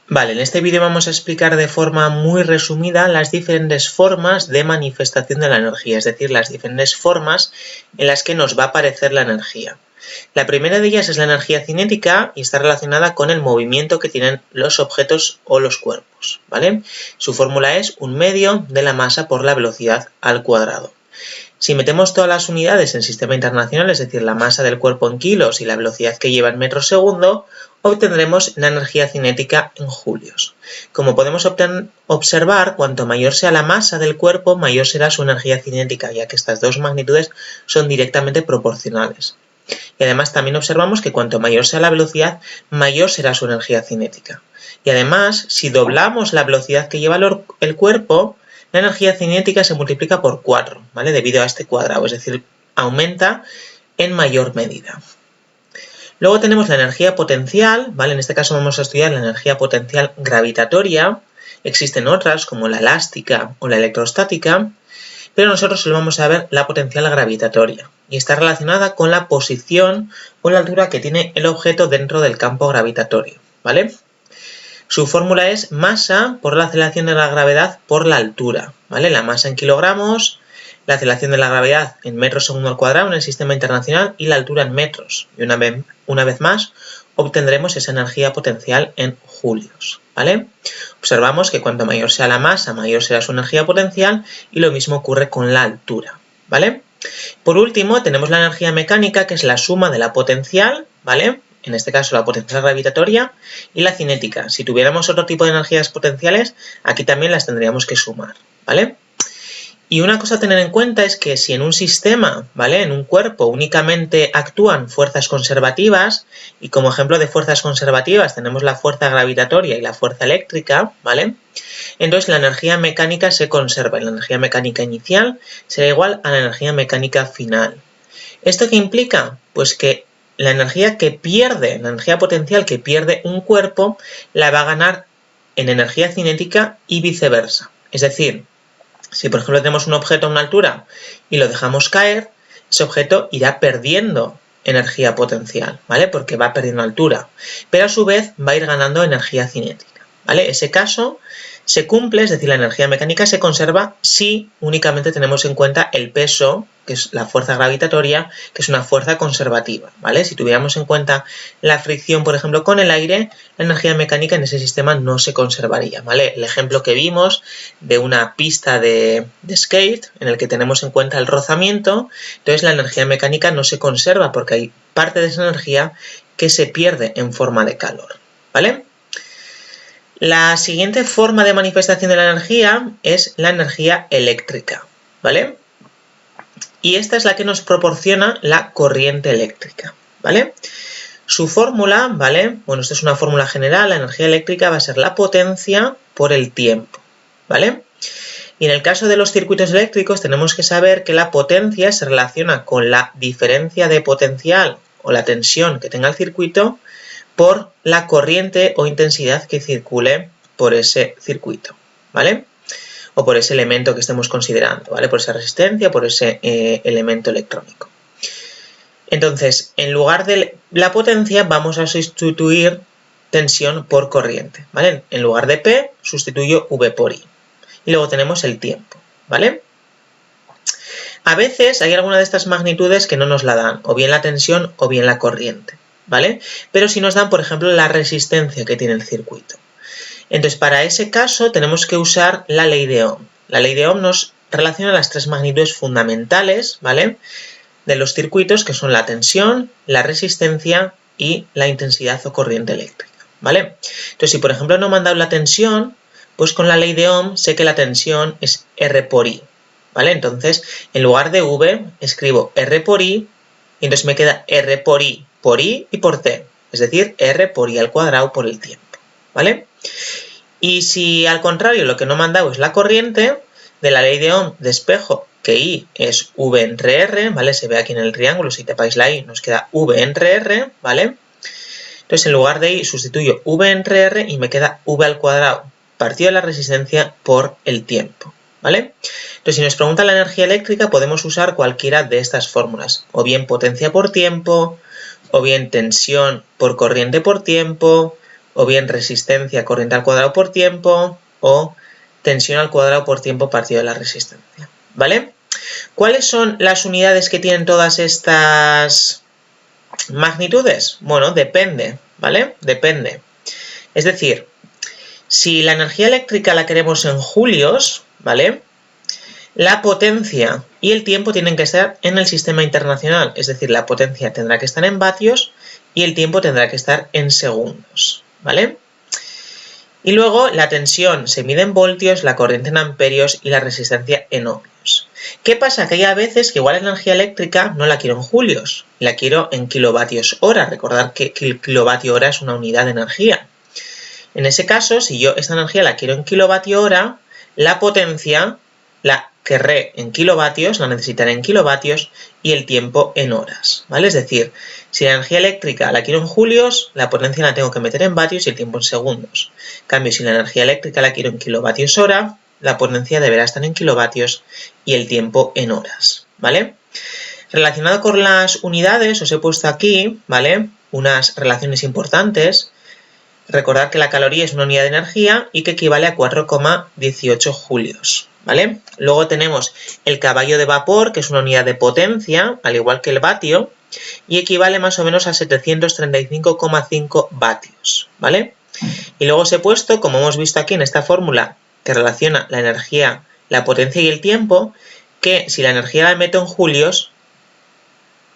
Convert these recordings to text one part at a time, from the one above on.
Vale, en este vídeo vamos a explicar de forma muy resumida las diferentes formas de manifestación de la energía, es decir, las diferentes formas en las que nos va a aparecer la energía. La primera de ellas es la energía cinética y está relacionada con el movimiento que tienen los objetos o los cuerpos, ¿vale? Su fórmula es 1/2 de la masa por la velocidad al cuadrado. Si metemos todas las unidades en sistema internacional, es decir, la masa del cuerpo en kilos y la velocidad que lleva en metros segundo, obtendremos la energía cinética en julios. Como podemos observar, cuanto mayor sea la masa del cuerpo, mayor será su energía cinética, ya que estas dos magnitudes son directamente proporcionales. Y además también observamos que cuanto mayor sea la velocidad, mayor será su energía cinética. Y además, si doblamos la velocidad que lleva el cuerpo, la energía cinética se multiplica por 4, ¿vale? Debido a este cuadrado, es decir, aumenta en mayor medida. Luego tenemos la energía potencial, ¿vale? En este caso vamos a estudiar la energía potencial gravitatoria. Existen otras como la elástica o la electrostática, pero nosotros solo vamos a ver la potencial gravitatoria y está relacionada con la posición o la altura que tiene el objeto dentro del campo gravitatorio, ¿vale? Su fórmula es masa por la aceleración de la gravedad por la altura, ¿vale? La masa en kilogramos, la aceleración de la gravedad en metros segundo al cuadrado en el sistema internacional y la altura en metros. Y una vez más obtendremos esa energía potencial en julios, ¿vale? Observamos que cuanto mayor sea la masa, mayor será su energía potencial y lo mismo ocurre con la altura, ¿vale? Por último, tenemos la energía mecánica, que es la suma de la potencial, ¿vale? En este caso la potencial gravitatoria, y la cinética. Si tuviéramos otro tipo de energías potenciales, aquí también las tendríamos que sumar, ¿vale? Y una cosa a tener en cuenta es que si en un sistema, ¿vale? En un cuerpo únicamente actúan fuerzas conservativas, y como ejemplo de fuerzas conservativas tenemos la fuerza gravitatoria y la fuerza eléctrica, ¿vale? Entonces la energía mecánica se conserva y la energía mecánica inicial será igual a la energía mecánica final. ¿Esto qué implica? Pues que la energía potencial que pierde un cuerpo, la va a ganar en energía cinética y viceversa. Es decir, si por ejemplo tenemos un objeto a una altura y lo dejamos caer, ese objeto irá perdiendo energía potencial, ¿vale? Porque va perdiendo altura, pero a su vez va a ir ganando energía cinética, ¿vale? Ese caso se cumple, es decir, la energía mecánica se conserva si únicamente tenemos en cuenta el peso, que es la fuerza gravitatoria, que es una fuerza conservativa, ¿vale? Si tuviéramos en cuenta la fricción, por ejemplo, con el aire, la energía mecánica en ese sistema no se conservaría, ¿vale? El ejemplo que vimos de una pista de skate, en el que tenemos en cuenta el rozamiento, entonces la energía mecánica no se conserva porque hay parte de esa energía que se pierde en forma de calor, ¿vale? La siguiente forma de manifestación de la energía es la energía eléctrica, ¿vale? Y esta es la que nos proporciona la corriente eléctrica, ¿vale? Su fórmula, ¿vale? Bueno, esta es una fórmula general, la energía eléctrica va a ser la potencia por el tiempo, ¿vale? Y en el caso de los circuitos eléctricos tenemos que saber que la potencia se relaciona con la diferencia de potencial o la tensión que tenga el circuito por la corriente o intensidad que circule por ese circuito, ¿vale? O por ese elemento que estemos considerando, ¿vale? Por esa resistencia, por ese elemento electrónico. Entonces, en lugar de la potencia vamos a sustituir tensión por corriente, ¿vale? En lugar de P sustituyo V por I. Y luego tenemos el tiempo, ¿vale? A veces hay alguna de estas magnitudes que no nos la dan, o bien la tensión o bien la corriente, ¿vale? Pero sí nos dan, por ejemplo, la resistencia que tiene el circuito. Entonces, para ese caso tenemos que usar la ley de Ohm. La ley de Ohm nos relaciona las tres magnitudes fundamentales, ¿vale? De los circuitos, que son la tensión, la resistencia y la intensidad o corriente eléctrica, ¿vale? Entonces, si por ejemplo no me han dado la tensión, pues con la ley de Ohm sé que la tensión es R por I, ¿vale? Entonces, en lugar de V, escribo R por I, y entonces me queda R por I y por C, es decir, R por I al cuadrado por el tiempo, ¿vale? Y si al contrario lo que no me han dado es la corriente, de la ley de Ohm despejo que I es V entre R, ¿vale? Se ve aquí en el triángulo, si tapáis la I nos queda V entre R, ¿vale? Entonces en lugar de I sustituyo V entre R y me queda V al cuadrado partido de la resistencia por el tiempo, ¿vale? Entonces si nos preguntan la energía eléctrica podemos usar cualquiera de estas fórmulas, o bien potencia por tiempo, o bien tensión por corriente por tiempo, o bien resistencia corriente al cuadrado por tiempo, o tensión al cuadrado por tiempo partido de la resistencia, ¿vale? ¿Cuáles son las unidades que tienen todas estas magnitudes? Bueno, depende, ¿vale? Depende. Es decir, si la energía eléctrica la queremos en julios, ¿vale? La potencia y el tiempo tienen que estar en el sistema internacional, es decir, la potencia tendrá que estar en vatios y el tiempo tendrá que estar en segundos, ¿vale? Y luego la tensión se mide en voltios, la corriente en amperios y la resistencia en ohmios. ¿Qué pasa? Que hay a veces que igual la energía eléctrica no la quiero en julios, la quiero en kilovatios hora. Recordad que el kilovatio hora es una unidad de energía. En ese caso, si yo esta energía la quiero en kilovatio hora, la potencia la querré en kilovatios, la necesitaré en kilovatios y el tiempo en horas, ¿vale? Es decir, si la energía eléctrica la quiero en julios, la potencia la tengo que meter en vatios y el tiempo en segundos. En cambio, si la energía eléctrica la quiero en kilovatios hora, la potencia deberá estar en kilovatios y el tiempo en horas, ¿vale? Relacionado con las unidades, os he puesto aquí, ¿vale? Unas relaciones importantes. Recordad que la caloría es una unidad de energía y que equivale a 4,18 julios, ¿vale? Luego tenemos el caballo de vapor, que es una unidad de potencia, al igual que el vatio, y equivale más o menos a 735,5 vatios, ¿vale? Y luego os he puesto, como hemos visto aquí en esta fórmula, que relaciona la energía, la potencia y el tiempo, que si la energía la meto en julios,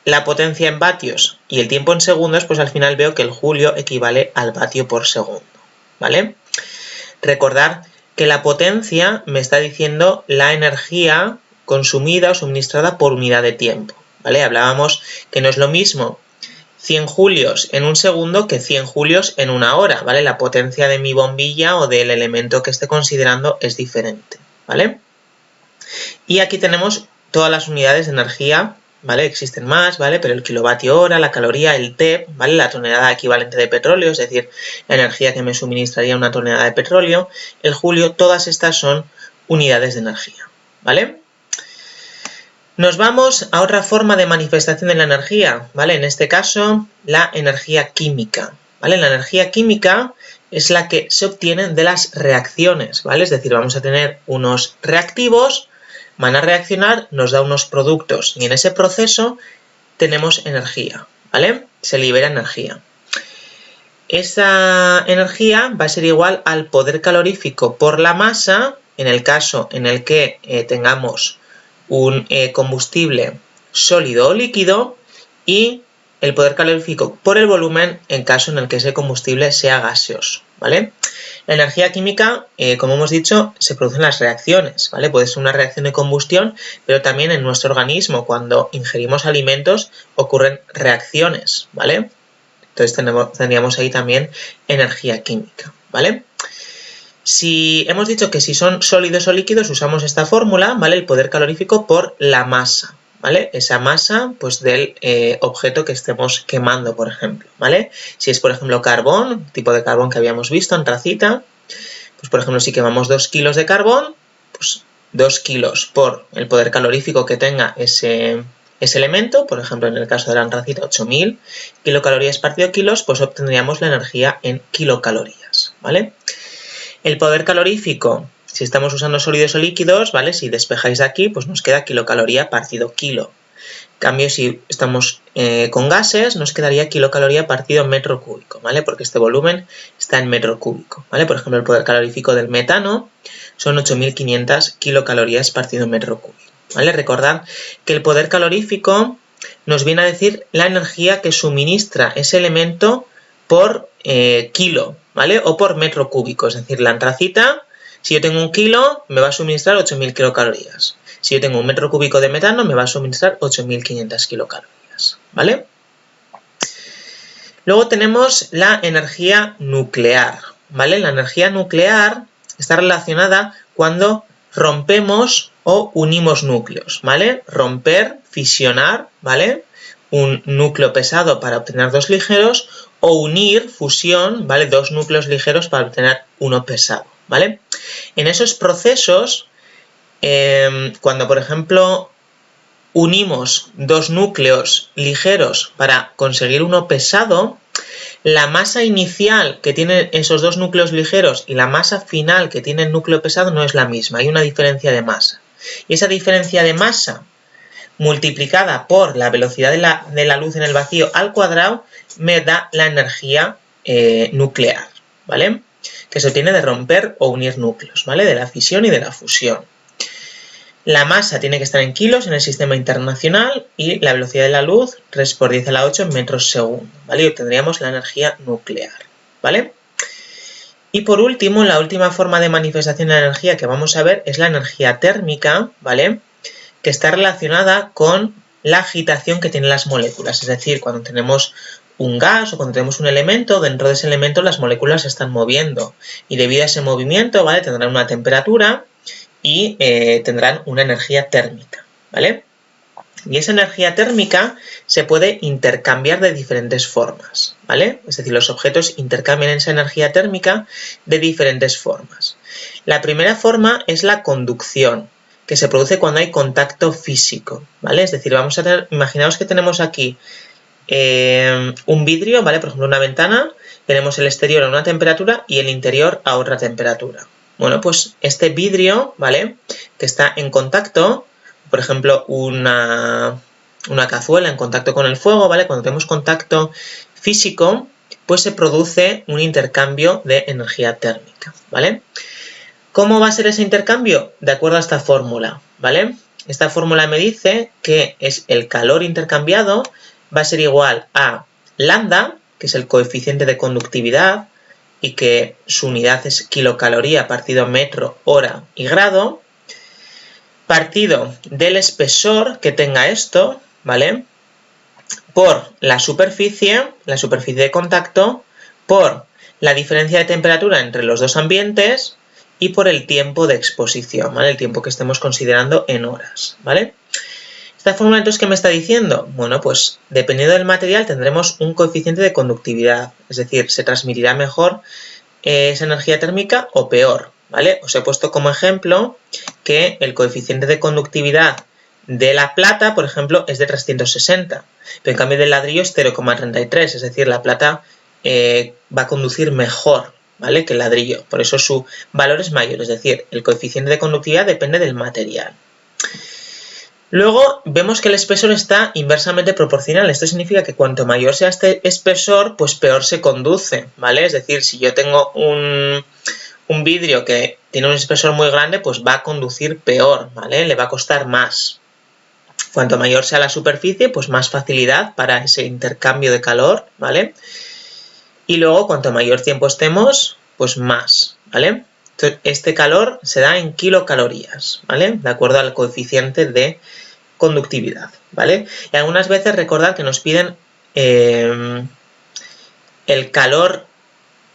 la potencia en vatios y el tiempo en segundos, pues al final veo que el julio equivale al vatio por segundo, ¿vale? Recordad que la potencia me está diciendo la energía consumida o suministrada por unidad de tiempo, ¿vale? Hablábamos que no es lo mismo 100 julios en un segundo que 100 julios en una hora, ¿vale? La potencia de mi bombilla o del elemento que esté considerando es diferente, ¿vale? Y aquí tenemos todas las unidades de energía, ¿vale? Existen más, ¿vale? Pero el kilovatio hora, la caloría, el TEP, ¿vale? La tonelada equivalente de petróleo, es decir, la energía que me suministraría una tonelada de petróleo, el julio, todas estas son unidades de energía, ¿vale? Nos vamos a otra forma de manifestación de la energía, ¿vale? En este caso, la energía química, ¿vale? La energía química es la que se obtiene de las reacciones, ¿vale? Es decir, vamos a tener unos reactivos, van a reaccionar, nos da unos productos y en ese proceso tenemos energía, ¿vale? Se libera energía. Esa energía va a ser igual al poder calorífico por la masa, en el caso en el que tengamos un combustible sólido o líquido, y el poder calorífico por el volumen en caso en el que ese combustible sea gaseoso, ¿vale? La energía química, como hemos dicho, se produce en las reacciones, ¿vale? Puede ser una reacción de combustión, pero también en nuestro organismo, cuando ingerimos alimentos, ocurren reacciones, ¿vale? Entonces tendríamos ahí también energía química, ¿vale? Si hemos dicho que si son sólidos o líquidos, usamos esta fórmula, ¿vale? El poder calorífico por la masa, ¿vale? Esa masa, pues, del objeto que estemos quemando, por ejemplo, ¿vale? Si es, por ejemplo, carbón, tipo de carbón que habíamos visto, antracita, pues, por ejemplo, si quemamos 2 kilos de carbón, pues 2 kilos por el poder calorífico que tenga ese elemento, por ejemplo, en el caso de la antracita, 8000 kilocalorías partido kilos, pues obtendríamos la energía en kilocalorías, ¿vale? El poder calorífico, si estamos usando sólidos o líquidos, ¿vale? Si despejáis de aquí, pues nos queda kilocaloría partido kilo. En cambio, si estamos con gases, nos quedaría kilocaloría partido metro cúbico, ¿vale? Porque este volumen está en metro cúbico, ¿vale? Por ejemplo, el poder calorífico del metano son 8500 kilocalorías partido metro cúbico, ¿vale? Recordad que el poder calorífico nos viene a decir la energía que suministra ese elemento por kilo, ¿vale? O por metro cúbico, es decir, la antracita, si yo tengo 1 kilo, me va a suministrar 8000 kilocalorías. Si yo tengo 1 metro cúbico de metano, me va a suministrar 8500 kilocalorías, ¿vale? Luego tenemos la energía nuclear, ¿vale? La energía nuclear está relacionada cuando rompemos o unimos núcleos, ¿vale? Romper, fisionar, ¿vale? Un núcleo pesado para obtener 2 ligeros, o unir, fusión, ¿vale? 2 núcleos ligeros para obtener uno pesado, ¿vale? En esos procesos, cuando por ejemplo unimos 2 núcleos ligeros para conseguir uno pesado, La masa inicial que tienen esos dos núcleos ligeros y la masa final que tiene el núcleo pesado no es la misma, hay una diferencia de masa. Y esa diferencia de masa multiplicada por la velocidad de la luz en el vacío al cuadrado me da la energía nuclear, ¿vale? Que se obtiene de romper o unir núcleos, ¿vale? De la fisión y de la fusión. La masa tiene que estar en kilos en el sistema internacional y la velocidad de la luz 3 por 10 a la 8 en metros segundo, ¿vale? Y obtendríamos la energía nuclear, ¿vale? Y por último, la última forma de manifestación de la energía que vamos a ver es la energía térmica, ¿vale? Que está relacionada con la agitación que tienen las moléculas, es decir, cuando tenemos un gas o cuando tenemos un elemento, dentro de ese elemento las moléculas se están moviendo y debido a ese movimiento, ¿vale? Tendrán una temperatura y tendrán una energía térmica, ¿vale? Y esa energía térmica se puede intercambiar de diferentes formas, ¿vale? Es decir, los objetos intercambian esa energía térmica de diferentes formas. La primera forma es la conducción, que se produce cuando hay contacto físico, ¿vale? Es decir, vamos a tener, imaginaos que tenemos aquí un vidrio, ¿vale? Por ejemplo, una ventana, tenemos el exterior a una temperatura y el interior a otra temperatura. Bueno, pues este vidrio, ¿vale? Que está en contacto, por ejemplo, una cazuela en contacto con el fuego, ¿vale? Cuando tenemos contacto físico, pues se produce un intercambio de energía térmica, ¿vale? ¿Cómo va a ser ese intercambio? De acuerdo a esta fórmula, ¿vale? Esta fórmula me dice que es el calor intercambiado va a ser igual a lambda, que es el coeficiente de conductividad, y que su unidad es kilocaloría partido metro, hora y grado, partido del espesor que tenga esto, ¿vale? Por la superficie de contacto, por la diferencia de temperatura entre los dos ambientes y por el tiempo de exposición, ¿vale? El tiempo que estemos considerando en horas, ¿vale? ¿Esta fórmula entonces qué me está diciendo? Bueno, pues dependiendo del material tendremos un coeficiente de conductividad, es decir, se transmitirá mejor esa energía térmica o peor, ¿vale? Os he puesto como ejemplo que el coeficiente de conductividad de la plata, por ejemplo, es de 360, pero en cambio del ladrillo es 0,33, es decir, la plata va a conducir mejor, ¿vale? Que el ladrillo, por eso su valor es mayor, es decir, el coeficiente de conductividad depende del material. Luego vemos que el espesor está inversamente proporcional. Esto significa que cuanto mayor sea este espesor, pues peor se conduce, ¿vale? Es decir, si yo tengo un vidrio que tiene un espesor muy grande, pues va a conducir peor, ¿vale? Le va a costar más. Cuanto mayor sea la superficie, pues más facilidad para ese intercambio de calor, ¿vale? Y luego, cuanto mayor tiempo estemos, pues más, ¿vale? Entonces, este calor se da en kilocalorías, ¿vale? De acuerdo al coeficiente de conductividad, ¿vale? Y algunas veces recordad que nos piden el calor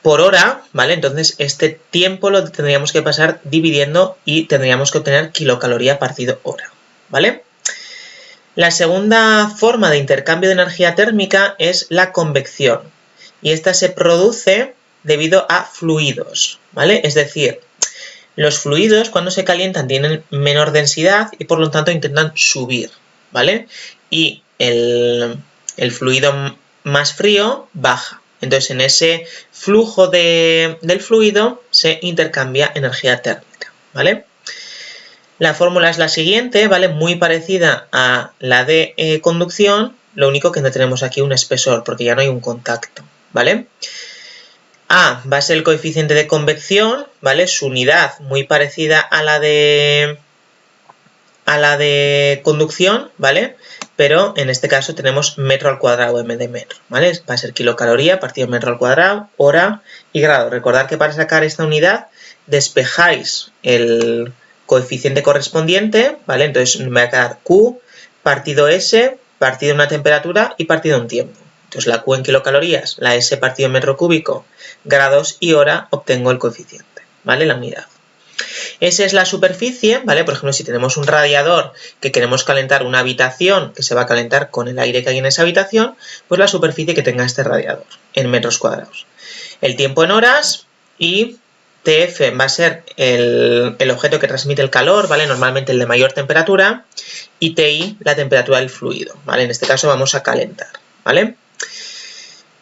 por hora, ¿vale? Entonces este tiempo lo tendríamos que pasar dividiendo y tendríamos que obtener kilocaloría partido hora, ¿vale? La segunda forma de intercambio de energía térmica es la convección y esta se produce debido a fluidos, ¿vale? Es decir, los fluidos cuando se calientan tienen menor densidad y por lo tanto intentan subir, ¿vale? Y el fluido más frío baja. Entonces en ese flujo del fluido se intercambia energía térmica, ¿vale? La fórmula es la siguiente, ¿vale? Muy parecida a la de conducción, lo único que no tenemos aquí un espesor porque ya no hay un contacto, ¿vale? A va a ser el coeficiente de convección, ¿vale? Su unidad muy parecida a la de conducción, ¿vale? Pero en este caso tenemos metro al cuadrado m de metro, ¿vale? Va a ser kilocaloría partido metro al cuadrado, hora y grado. Recordad que para sacar esta unidad despejáis el coeficiente correspondiente, ¿vale? Entonces me va a quedar Q partido S partido una temperatura y partido un tiempo. Entonces la Q en kilocalorías, la S partido en metro cúbico, grados y hora, obtengo el coeficiente, ¿vale? La unidad. Esa es la superficie, ¿vale? Por ejemplo, si tenemos un radiador que queremos calentar una habitación que se va a calentar con el aire que hay en esa habitación, pues la superficie que tenga este radiador en metros cuadrados. El tiempo en horas y TF va a ser el objeto que transmite el calor, ¿vale? Normalmente el de mayor temperatura y TI la temperatura del fluido, ¿vale? En este caso vamos a calentar, ¿vale?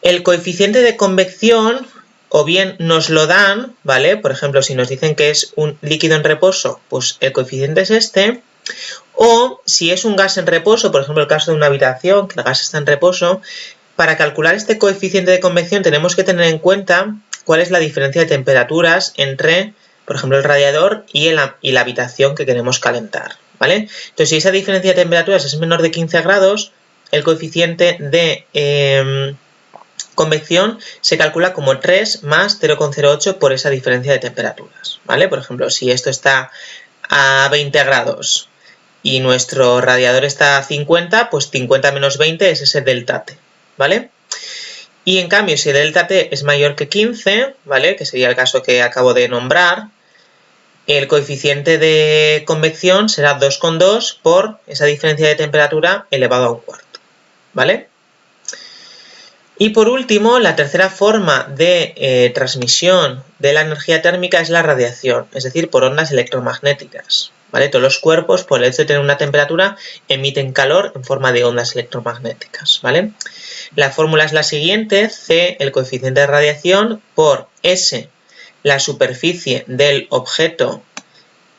El coeficiente de convección o bien nos lo dan, ¿vale? Por ejemplo, si nos dicen que es un líquido en reposo, pues el coeficiente es este. O si es un gas en reposo, por ejemplo el caso de una habitación, que el gas está en reposo, para calcular este coeficiente de convección tenemos que tener en cuenta cuál es la diferencia de temperaturas entre, por ejemplo, el radiador y la habitación que queremos calentar, ¿vale? Entonces, si esa diferencia de temperaturas es menor de 15 grados, el coeficiente de convección se calcula como 3 más 0,08 por esa diferencia de temperaturas, ¿vale? Por ejemplo, si esto está a 20 grados y nuestro radiador está a 50, pues 50 menos 20 es ese delta T, ¿vale? Y en cambio, si el delta T es mayor que 15, ¿vale? Que sería el caso que acabo de nombrar, el coeficiente de convección será 2,2 por esa diferencia de temperatura elevado a un cuarto, ¿vale? Y por último, la tercera forma de transmisión de la energía térmica es la radiación, es decir, por ondas electromagnéticas, ¿vale? Todos los cuerpos, por el hecho de tener una temperatura, emiten calor en forma de ondas electromagnéticas, ¿vale? La fórmula es la siguiente: C, el coeficiente de radiación, por S, la superficie del objeto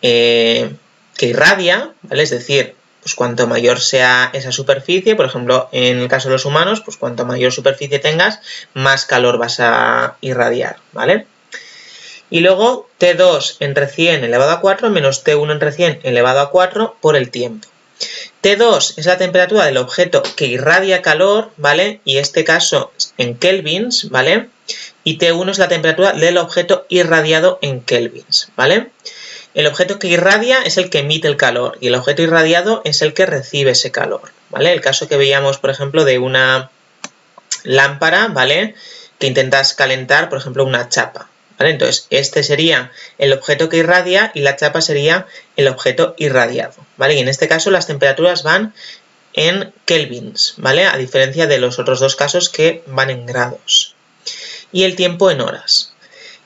que irradia, ¿vale? Es decir, pues cuanto mayor sea esa superficie, por ejemplo, en el caso de los humanos, pues cuanto mayor superficie tengas, más calor vas a irradiar, ¿vale? Y luego T2 entre 100 elevado a 4 menos T1 entre 100 elevado a 4 por el tiempo. T2 es la temperatura del objeto que irradia calor, ¿vale? Y este caso en kelvins, ¿vale? Y T1 es la temperatura del objeto irradiado en kelvins, ¿vale? El objeto que irradia es el que emite el calor y el objeto irradiado es el que recibe ese calor, ¿vale? El caso que veíamos, por ejemplo, de una lámpara, ¿vale? Que intentas calentar, por ejemplo, una chapa, ¿vale? Entonces, este sería el objeto que irradia y la chapa sería el objeto irradiado, ¿vale? Y en este caso las temperaturas van en kelvins, ¿vale? A diferencia de los otros dos casos que van en grados. Y el tiempo en horas.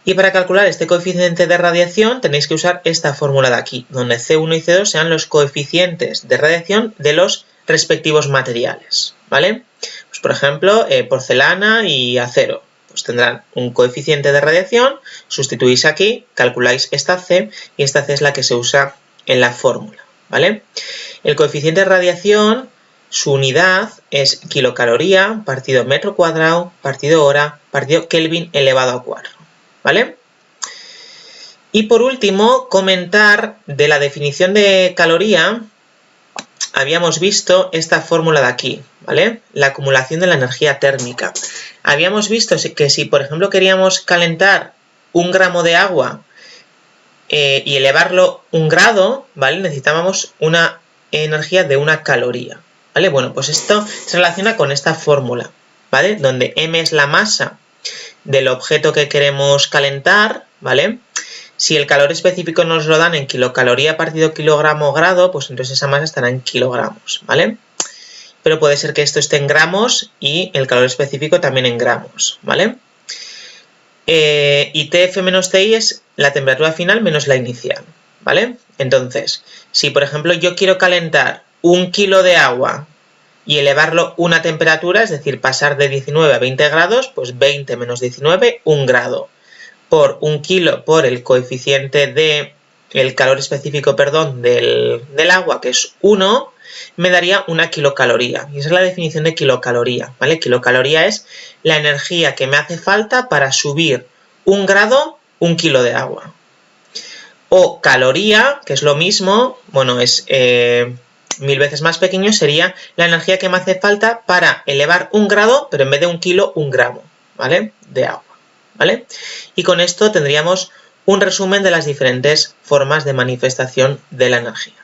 Y para calcular este coeficiente de radiación tenéis que usar esta fórmula de aquí, donde C1 y C2 sean los coeficientes de radiación de los respectivos materiales, ¿vale? Pues por ejemplo, porcelana y acero, pues tendrán un coeficiente de radiación, sustituís aquí, calculáis esta C y esta C es la que se usa en la fórmula, ¿vale? El coeficiente de radiación, su unidad es kilocaloría partido metro cuadrado partido hora partido Kelvin elevado a 4. ¿Vale? Y por último, comentar de la definición de caloría, habíamos visto esta fórmula de aquí, ¿vale? La acumulación de la energía térmica. Habíamos visto que si, por ejemplo, queríamos calentar 1 gramo de agua y elevarlo 1 grado, ¿vale? Necesitábamos una energía de 1 caloría, ¿vale? Bueno, pues esto se relaciona con esta fórmula, ¿vale? Donde m es la masa del objeto que queremos calentar, ¿vale? Si el calor específico nos lo dan en kilocaloría partido kilogramo grado, pues entonces esa masa estará en kilogramos, ¿vale? Pero puede ser que esto esté en gramos y el calor específico también en gramos, ¿vale? Y Tf menos Ti es la temperatura final menos la inicial, ¿vale? Entonces, si por ejemplo yo quiero calentar 1 kilo de agua y elevarlo una temperatura, es decir, pasar de 19 a 20 grados, pues 20 menos 19, 1 grado. Por 1 kilo por el coeficiente de el calor específico, perdón, del agua, que es 1, me daría 1 kilocaloría. Y esa es la definición de kilocaloría, ¿vale? Kilocaloría es la energía que me hace falta para subir 1 grado 1 kilo de agua. O caloría, que es lo mismo, bueno, es 1000 veces más pequeño, sería la energía que me hace falta para elevar 1 grado, pero en vez de 1 kilo, 1 gramo, ¿vale? De agua, ¿vale? Y con esto tendríamos un resumen de las diferentes formas de manifestación de la energía.